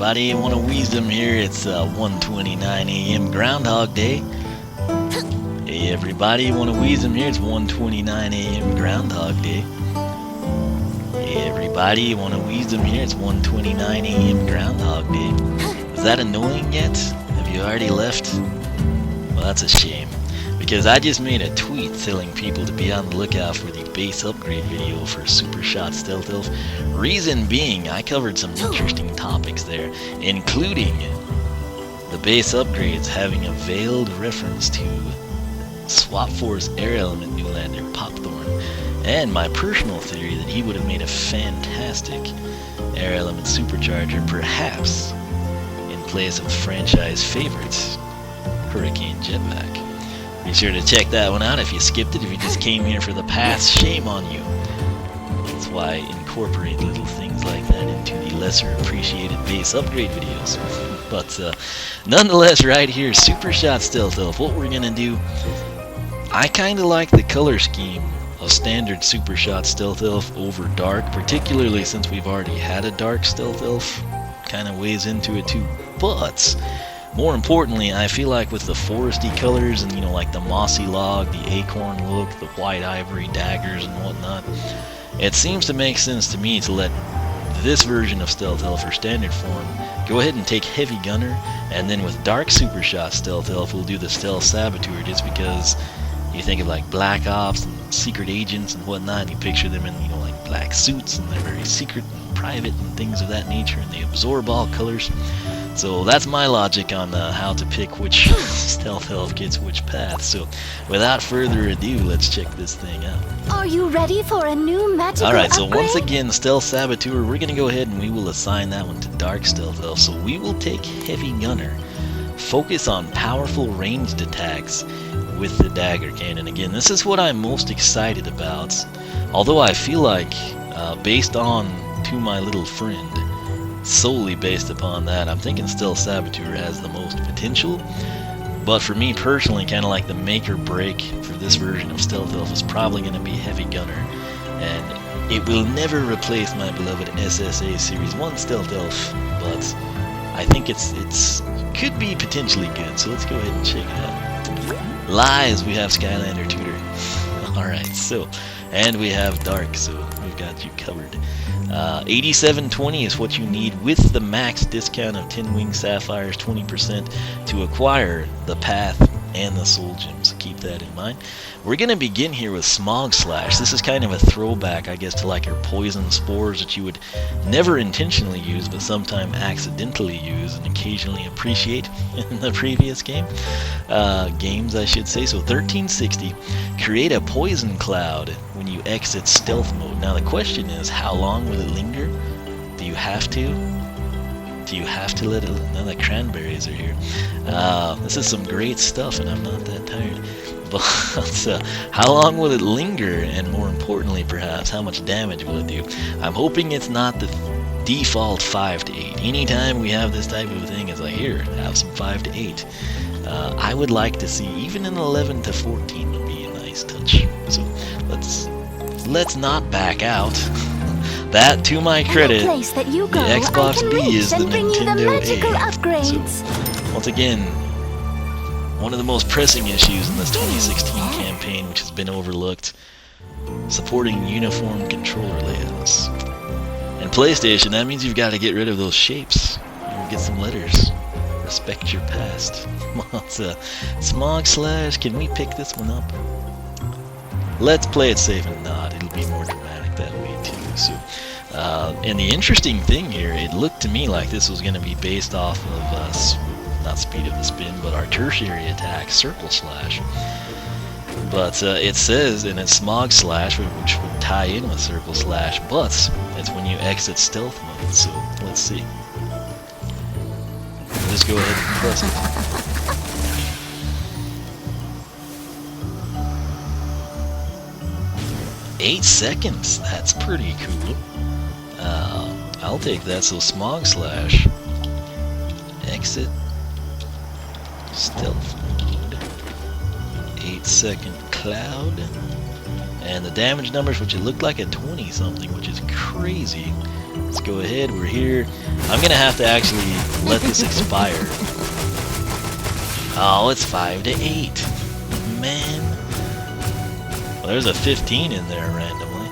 everybody, want to wisdom here. It's 1:29 a.m. Groundhog Day. Hey everybody, want to wisdom here. It's 1:29 a.m. Groundhog Day. Hey everybody, want to wisdom here. It's 1:29 a.m. Groundhog Day. Is that annoying yet? Have you already left? Well, that's a shame, because I just made a tweet telling people to be on the lookout for the base upgrade video for Super Shot Stealth Elf. Reason being, I covered some interesting topics there, including the base upgrades having a veiled reference to Swap Force Air Element Newlander Popthorn, and my personal theory that he would have made a fantastic Air Element Supercharger, perhaps in place of franchise favorites Hurricane Jetpack. Be sure to check that one out if you skipped it. If you just came here for the pass, shame on you. That's why I incorporate little things like that into the lesser appreciated base upgrade videos. But nonetheless, right here, Super Shot Stealth Elf. What we're gonna do, I kinda like the color scheme of standard Super Shot Stealth Elf over dark, particularly since we've already had a dark Stealth Elf. Kinda weighs into it too. But more importantly, I feel like with the foresty colors and, like the mossy log, the acorn look, the white ivory daggers and whatnot, it seems to make sense to me to let this version of Stealth Elf or standard form go ahead and take Heavy Gunner, and then with Dark Super Shot Stealth Elf we'll do the Stealth Saboteur, just because you think of like Black Ops and secret agents and whatnot, and you picture them in, like black suits, and they're very secret and private and things of that nature, and they absorb all colors. So that's my logic on how to pick which Stealth Elf gets which path. So without further ado, let's check this thing out. Are you ready for a new magical Alright, so upgrade? once again, Stealth Saboteur, we're going to go ahead and we will assign that one to Dark Stealth Elf. So we will take Heavy Gunner, focus on powerful ranged attacks with the Dagger Cannon. Again, this is what I'm most excited about. Although I feel like, based on To My Little Friend, solely based upon that, I'm thinking Stealth Saboteur has the most potential. But for me personally, kind of like the make or break for this version of Stealth Elf is probably going to be Heavy Gunner, and it will never replace my beloved SSA Series 1 Stealth Elf, but I think it's could be potentially good, so let's go ahead and check it out. Lies, we have Skylander Tutor. Alright, so, and we have Dark, so we've got you covered. 8720 is what you need with the max discount of 10 Wing Sapphires, 20% to acquire the Path and the Soul Gems. Keep that in mind. We're going to begin here with Smog Slash. This is kind of a throwback, I guess, to like your poison spores that you would never intentionally use, but sometime accidentally use and occasionally appreciate in the previous games, I should say. So 1360, create a poison cloud when you exit stealth mode. Now the question is, how long will it linger? Do you have to? Do you have to let it? Now the cranberries are here. This is some great stuff, and I'm not that tired. But how long will it linger, and more importantly, perhaps, how much damage will it do? I'm hoping it's not the default 5 to 8. Anytime we have this type of thing, it's like, here, have some 5 to 8. I would like to see even an 11 to 14 would be a nice touch. So let's not back out. That, to my credit, That you go, the Xbox B is the Nintendo A. So, once again, one of the most pressing issues in this 2016 campaign, which has been overlooked, supporting uniform controller layouts. And PlayStation, that means you've got to get rid of those shapes. Get some letters. Respect your past. It's a Smog Slash. Can we pick this one up? Let's play it safe and not. It'll be more dramatic that way too. So, and the interesting thing here, it looked to me like this was going to be based off of not Speed of the Spin, but our tertiary attack, Circle Slash. But it says, and it's Smog Slash, which would tie in with Circle Slash, but it's when you exit stealth mode. So let's see. Just go ahead and press it. 8 seconds. That's pretty cool. I'll take that. So Smog Slash, exit, stealth mode, 8-second cloud, And the damage numbers, which it looked like at 20 something, which is crazy. Let's go ahead, we're here. I'm gonna have to actually let this expire. Oh, it's 5 to 8. Man. Well, there's a 15 in there randomly.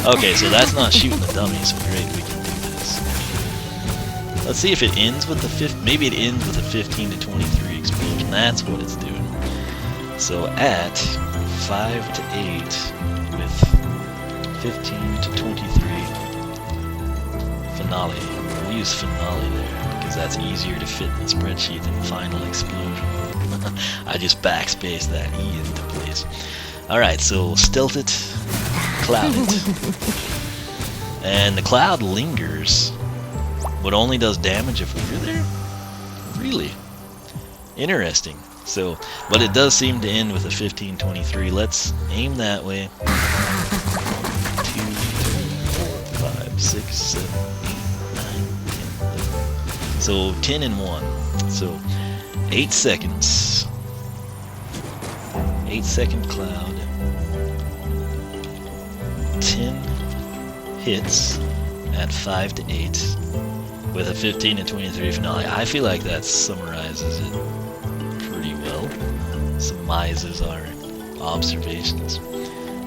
Okay, so that's not shooting the dummy, so great, we can do this. Let's see if it ends with the maybe it ends with a 15 to 23 explosion. That's what it's doing. So at 5 to 8 with 15 to 23 finale. We'll use finale there because that's easier to fit in the spreadsheet than final explosion. I just backspaced that E into place. Alright, so stealth it, cloud it. And the cloud lingers, but only does damage if we're there? Really? Interesting. So, but it does seem to end with a 15-23. Let's aim that way. 2, 3, 4, 5, 6, 7, 8, 9, 10, 11. So 10 and 1. So 8 seconds. 8-second cloud. 10 hits at 5 to 8 with a 15 and 23 finale. I feel like that summarizes it pretty well. Summarizes our observations.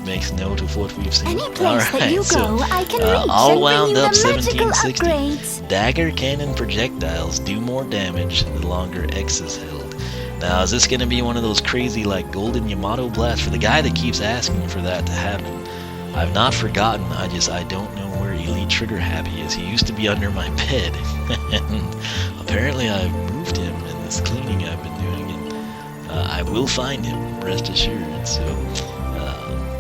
Makes note of what we've seen. Any place that you go, I can reach all and wound bring you up the magical 1760. upgrades. Dagger cannon projectiles do more damage the longer X is held. Now, is this going to be one of those crazy, like, golden Yamato blasts? For the guy that keeps asking for that to happen, I've not forgotten. I don't know where Elite Trigger Happy is. He used to be under my bed, and apparently I've moved him in this cleaning I've been doing, and I will find him, rest assured. So,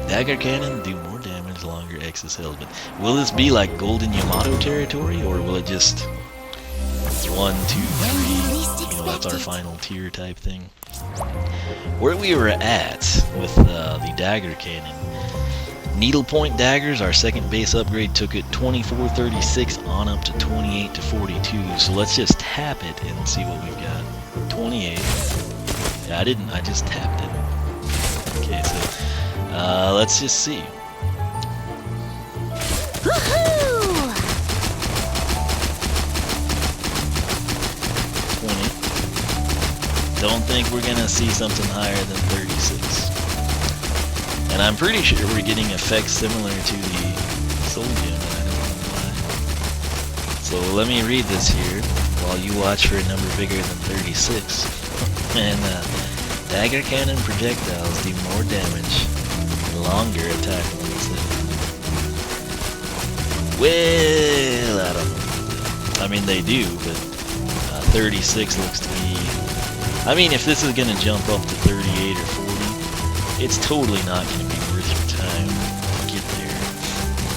Dagger cannon do more damage the longer X is held. But will this be like golden Yamato territory, or will it just 1, 2, 3? You know, that's our final tier type thing. Where we were at with the Dagger cannon, needlepoint daggers, our second base upgrade, took it 24-36 on up to 28-42. So let's just tap it and see what we've got. 28. Yeah, I just tapped it. Okay, so let's just see. Woohoo! 20. Don't think we're gonna see something higher than 36. And I'm pretty sure we're getting effects similar to the Soul Gem, and I don't know why. So let me read this here while you watch for a number bigger than 36. And Dagger cannon projectiles do more damage and longer attack lengths. Well, I don't know. I mean, they do, but 36 looks to be... I mean, if this is going to jump up to 38 or 40, it's totally not going to be worth your time to get there.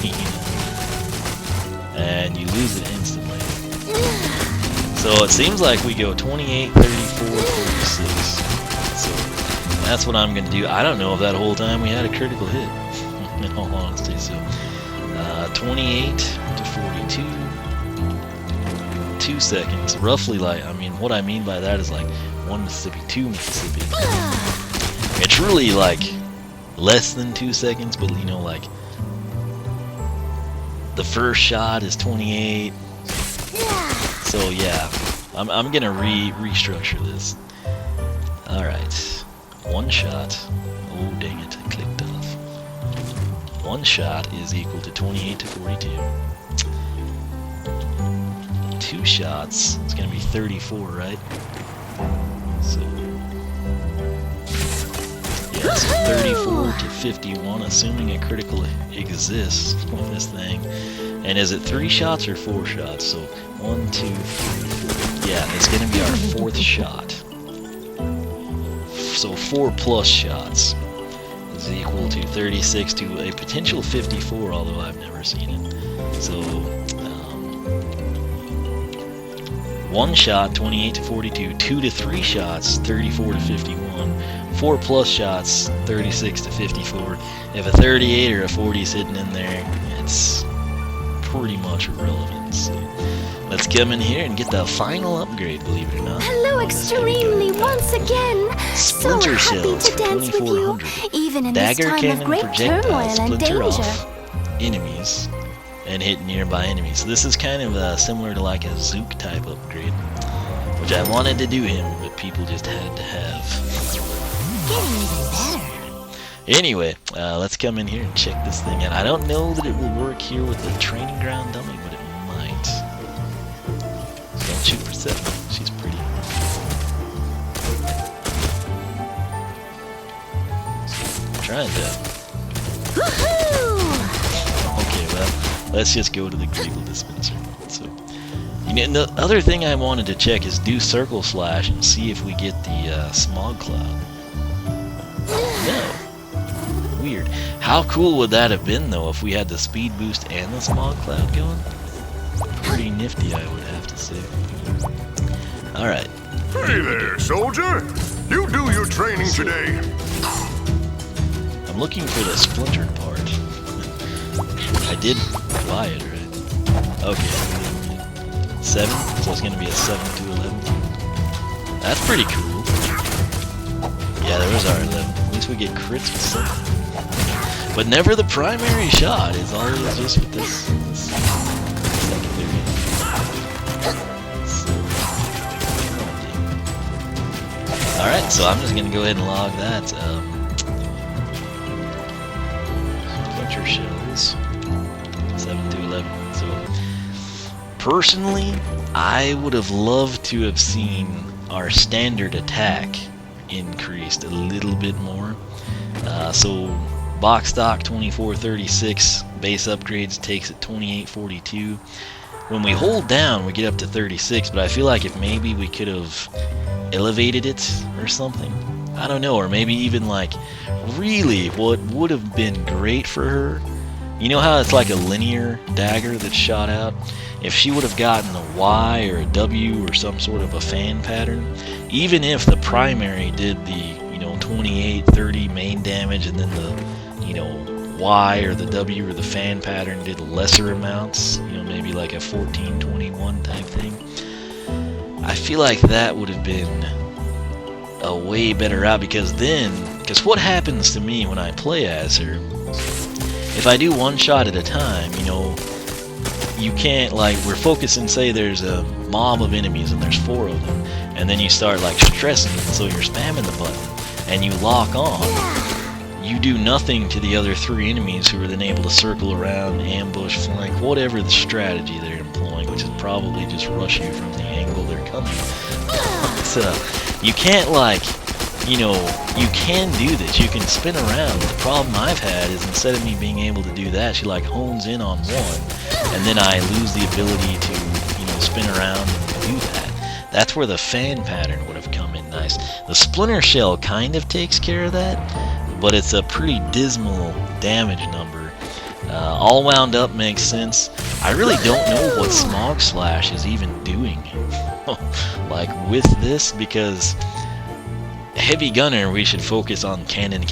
You know? And you lose it instantly. So it seems like we go 28, 34, 36. So that's what I'm going to do. I don't know if that whole time we had a critical hit, in all honesty. So 28 to 42. 2 seconds. Roughly, like, I mean, what I mean by that is like 1 Mississippi, 2 Mississippi. It's really like less than 2 seconds, but you know, like the first shot is 28. So yeah, I'm gonna restructure this. All right, 1 shot. Oh dang it, I clicked off. 1 shot is equal to 28 to 42. 2 shots, it's gonna be 34, right? So. Yeah, so 34 to 51, assuming a critical exists with this thing. And is it 3 shots or 4 shots? So 1, 2, 3, 4. Yeah, it's going to be our 4th shot. So 4 plus shots is equal to 36 to a potential 54, although I've never seen it. So 1 shot, 28 to 42. 2 to 3 shots, 34 to 51. 4 plus shots, 36 to 54. If a 38 or a 40 is sitting in there, it's pretty much irrelevant. So, let's come in here and get the final upgrade, believe it or not. Hello, on this heavy gun. extremely once again. Splinter So happy shells to for dance with you, 2400. even in Dagger this time cannon of great projectile turmoil and splinter danger. off enemies and hit nearby enemies. So this is kind of similar to like a Zook type upgrade, which I wanted to do him, but people just had to have. Getting even better. Anyway, let's come in here and check this thing out. I don't know that it will work here with the training ground dummy, but it might. So don't shoot for 7. She's pretty. Trying to. Woohoo! Okay, well, let's just go to the Greeble dispenser. So, you know, the other thing I wanted to check is do circle slash and see if we get the smog cloud. No. Weird. How cool would that have been though if we had the speed boost and the smog cloud going? Pretty nifty, I would have to say. All right. Hey there, soldier. You do your training today. I'm looking for the splintered part. I did buy it, right? Okay. 7, so it's gonna be a 7 to 11. That's pretty cool. Yeah, there was our 11. At least we get crits with 7. But never the primary shot. It's always just with this secondary. Alright, so I'm just gonna go ahead and log that. Splinter shells. 7 to 11. So personally, I would have loved to have seen our standard attack increased a little bit more. So box stock 2436, base upgrades takes it 2842. When we hold down, we get up to 36, but I feel like if maybe we could have elevated it or something. I don't know, or maybe even like really what would have been great for her. You know how it's like a linear dagger that's shot out? If she would have gotten a Y or a W or some sort of a fan pattern, even if the primary did the 28, 30 main damage, and then the Y or the W or the fan pattern did lesser amounts, maybe like a 14, 21 type thing. I feel like that would have been a way better route, because what happens to me when I play as her, if I do one shot at a time, you can't, like, we're focusing, say there's a mob of enemies and there's 4 of them, and then you start like stressing, so you're spamming the button and you lock on. You do nothing to the other 3 enemies who are then able to circle around, ambush, flank, whatever the strategy they're employing, which is probably just rush you from the angle they're coming. So you can't, like, you can do this. You can spin around. The problem I've had is instead of me being able to do that, she like hones in on one, and then I lose the ability to, spin around and do that. That's where the fan pattern would have come in nice. The splinter shell kind of takes care of that, but it's a pretty dismal damage number. All wound up makes sense. I really don't know what Smog Slash is even doing like with this, because heavy gunner, we should focus on cannon,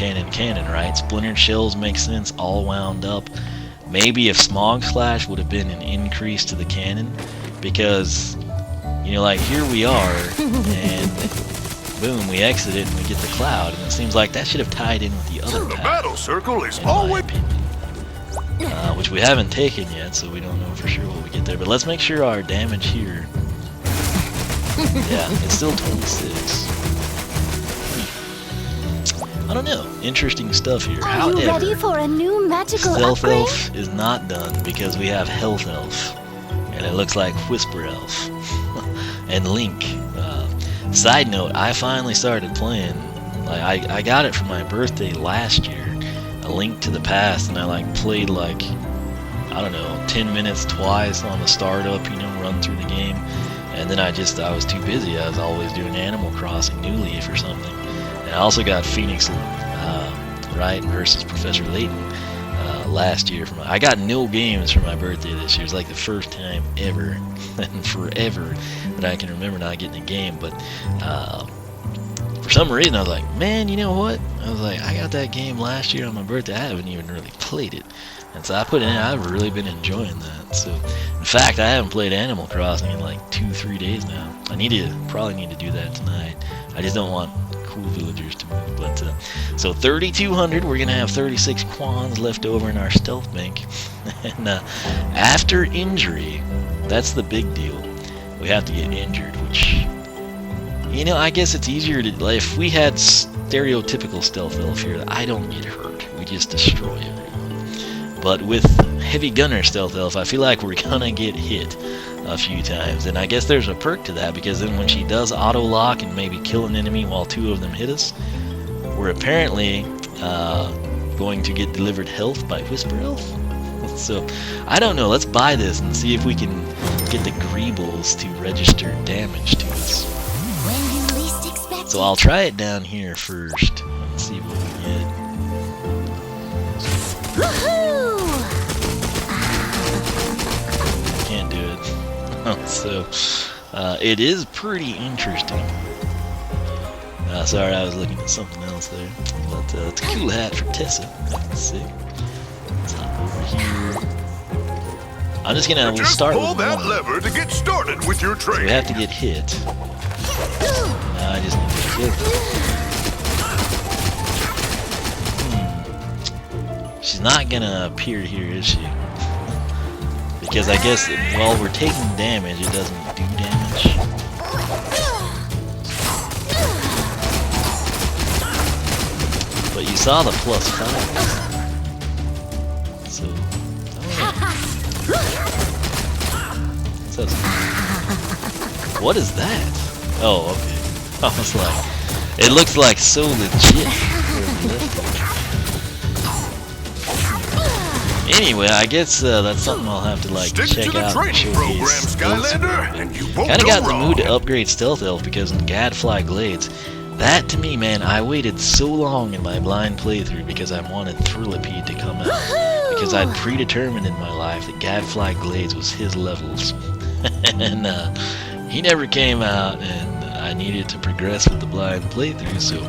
right? Splintered shells make sense, all wound up. Maybe if Smog Slash would have been an increase to the cannon, because like here we are, and boom, we exit it and we get the cloud, and it seems like that should have tied in with the other The path, battle circle is in my always opinion. Which we haven't taken yet, so we don't know for sure what we get there. But let's make sure our damage here. Yeah, it's still 26. I don't know. Interesting stuff here. Are you ready for a new magical Stealth upgrade? Elf is not done because we have Health Elf. And it looks like Whisper Elf. And Link. Side note, I finally started playing. Like I got it for my birthday last year. A Link to the Past, and I played 10 minutes twice on the startup, run through the game. And then I was too busy. I was always doing Animal Crossing New Leaf or something. And I also got Phoenix Wright versus Professor Layton last year. I got no games for my birthday this year. It's like the first time ever and forever that I can remember not getting a game. But for for some reason I was like, man, you know what? I was like, I got that game last year on my birthday. I haven't even really played it. And so I put it in. I've really been enjoying that. So, in fact, I haven't played Animal Crossing in like 2-3 days now. Probably need to do that tonight. I just don't want cool villagers to move. But so 3,200. We're gonna have 36 Quans left over in our stealth bank. And after injury, that's the big deal. We have to get injured, which, you know, I guess it's easier to, like, if we had stereotypical stealth elf here, I don't get hurt. We just destroy everyone. But with heavy gunner stealth elf, I feel like we're gonna get hit a few times. And I guess there's a perk to that, because then when she does auto lock and maybe kill an enemy while 2 of them hit us, we're apparently going to get delivered health by Whisper Elf. So, I don't know. Let's buy this and see if we can get the Greebles to register damage to us. When you least expect So I'll try it down here first and see what we get. Woohoo! Can't do it. So, it is pretty interesting. Sorry, I was looking at something else there. But it's a cool hat for Tessa. That's sick. Let's hop over here. I'm just gonna, we'll Just start pull with that one. lever to get started with your So we trade. have to get hit. Now I just need to get hit. She's not gonna appear here, is she? Because I guess while we're taking damage, it doesn't do damage. But you saw the +5. So, what is that? Oh, okay. I was like, it looks like so legit. Anyway, I guess that's something I'll have to like Stick check to the out. And training program, showcase. Skylander, and you won't Kind of go got in the mood to wrong. upgrade Stealth Elf, because in Gadfly Glades, that to me, man, I waited so long in my blind playthrough because I wanted Thrillipede to come out. Because I'd predetermined in my life that Gadfly Glades was his levels. And he never came out, and I needed to progress with the blind playthrough. So,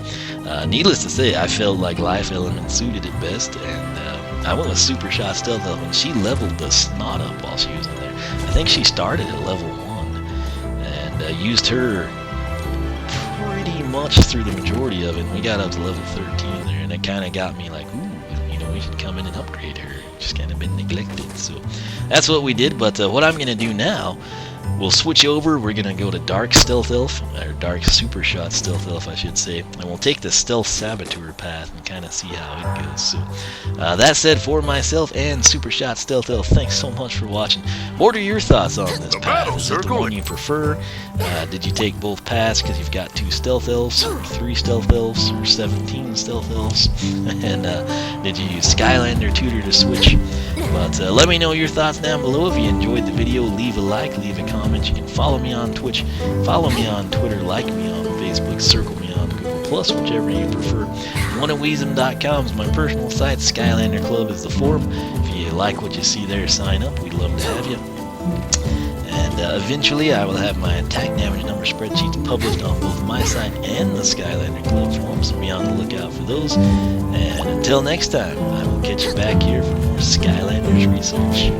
needless to say, I felt like Life Element suited it best, and I went with Super Shot Stealth Elf, and she leveled the snot up while she was in there. I think she started at level 1, and used her pretty much through the majority of it. And we got up to level 13 there, and it kind of got me like, ooh, you know, we should come in and upgrade her. Just kind of been neglected. So that's what we did. But what I'm gonna do now, we'll switch over. We're gonna go to Dark Stealth Elf, or Dark Super Shot Stealth Elf, I should say, and we'll take the Stealth Saboteur path and kind of see how it goes. So that said, for myself and Super Shot Stealth Elf, thanks so much for watching. What are your thoughts on this The path? battle Is it the circle. one you prefer? Did you take both paths because you've got 2 Stealth Elves, or 3 Stealth Elves, or 17 Stealth Elves? And did you use Skylander Tutor to switch? But let me know your thoughts down below. If you enjoyed the video, leave a like, leave a comment. You can follow me on Twitch, follow me on Twitter, like me on Facebook, circle me on Google+, whichever you prefer. OneOfWeezem.com is my personal site. Skylander Club is the forum. If you like what you see there, sign up. We'd love to have you. And eventually I will have my attack damage number spreadsheets published on both my site and the Skylander Club forum, so be on the lookout for those. And until next time, I will catch you back here for more Skylanders research.